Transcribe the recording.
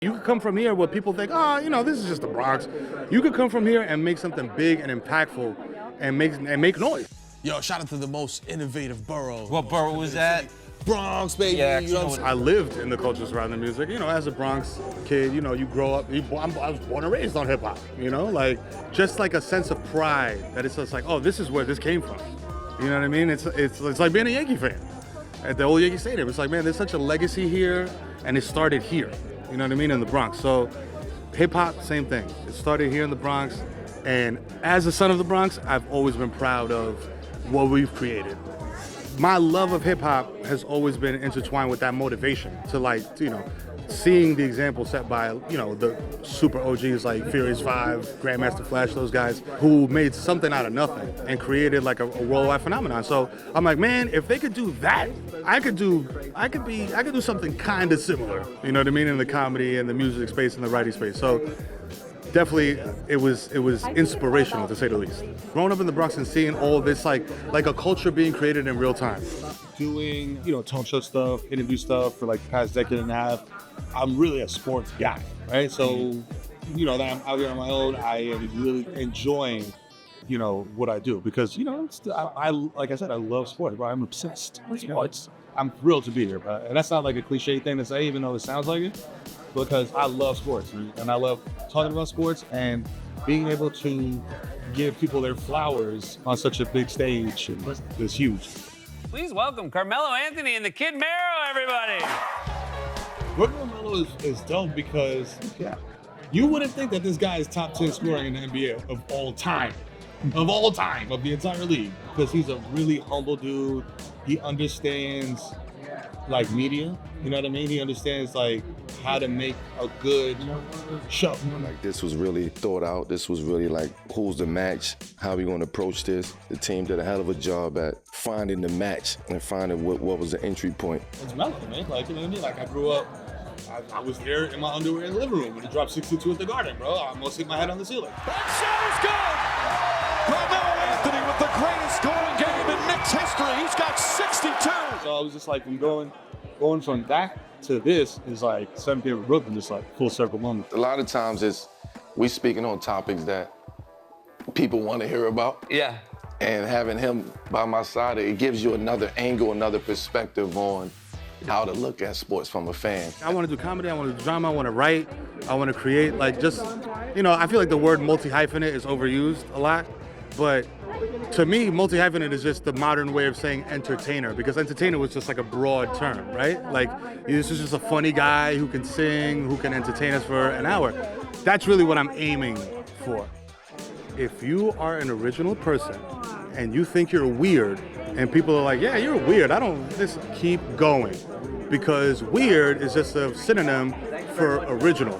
You could come from here where people think, oh, you know, this is just the Bronx. You could come from here and make something big and impactful and make noise. Yo, shout out to the most innovative borough. What borough was that? Bronx, baby. Yeah, you know what I'm I lived in the culture surrounding music. You know, as a Bronx kid, you know, you grow up, I was born and raised on hip hop, you know? Like, just like a sense of pride that it's just like, oh, this is where this came from. You know what I mean? It's like being a Yankee fan at the old Yankee Stadium. It's like, man, there's such a legacy here, and it started here. You know what I mean? In the Bronx. So hip hop, same thing. It started here in the Bronx. And as a son of the Bronx, I've always been proud of what we've created. My love of hip hop has always been intertwined with that motivation to, like, you know, seeing the example set by, you know, the super OGs like Furious 5, Grandmaster Flash, those guys who made something out of nothing and created like a worldwide phenomenon. So I'm like, man, if they could do that, I could do something kind of similar. You know what I mean? In the comedy and the music space and the writing space. So definitely, it was inspirational, to say the least. Growing up in the Bronx and seeing all this, like a culture being created in real time. Doing, you know, talk show stuff, interview stuff for like the past decade and a half. I'm really a sports guy, right? So, you know, that I'm out here on my own, I am really enjoying, you know, what I do because, you know, I like I said, I love sports, bro. I'm obsessed with sports. I'm thrilled to be here, bro. And that's not like a cliche thing to say, even though it sounds like it, because I love sports, and I love talking about sports and being able to give people their flowers on such a big stage is huge. Please welcome Carmelo Anthony and the Kid Mero, everybody. Carmelo is dope because you wouldn't think that this guy is top 10 scoring in the NBA of all time, of the entire league, because he's a really humble dude. He understands like media, you know what I mean? He understands like how to make a good show. Like this was really thought out. This was really like, who's the match? How we gonna approach this? The team did a hell of a job at finding the match and finding what was the entry point. It's Melo, man. Like, you know what I mean? Like I grew up, I was there in my underwear in the living room when he dropped 62 at the Garden, bro. I almost hit my head on the ceiling. That shot is good! Carmelo Anthony with the greatest scoring game in Knicks history. He's got 62! So I was just like, from going from that to this is like 7 p.m. in Brooklyn, just like full circle moment. A lot of times we speaking on topics that people want to hear about. Yeah. And having him by my side, it gives you another angle, another perspective on how to look at sports from a fan. I want to do comedy, I want to do drama, I want to write, I want to create, like just, you know, I feel like the word multi-hyphenate is overused a lot, but to me, multi-hyphenate is just the modern way of saying entertainer, because entertainer was just like a broad term, right? Like, this is just a funny guy who can sing, who can entertain us for an hour. That's really what I'm aiming for. If you are an original person and you think you're weird, and people are like, yeah, you're weird, just keep going. Because weird is just a synonym for original.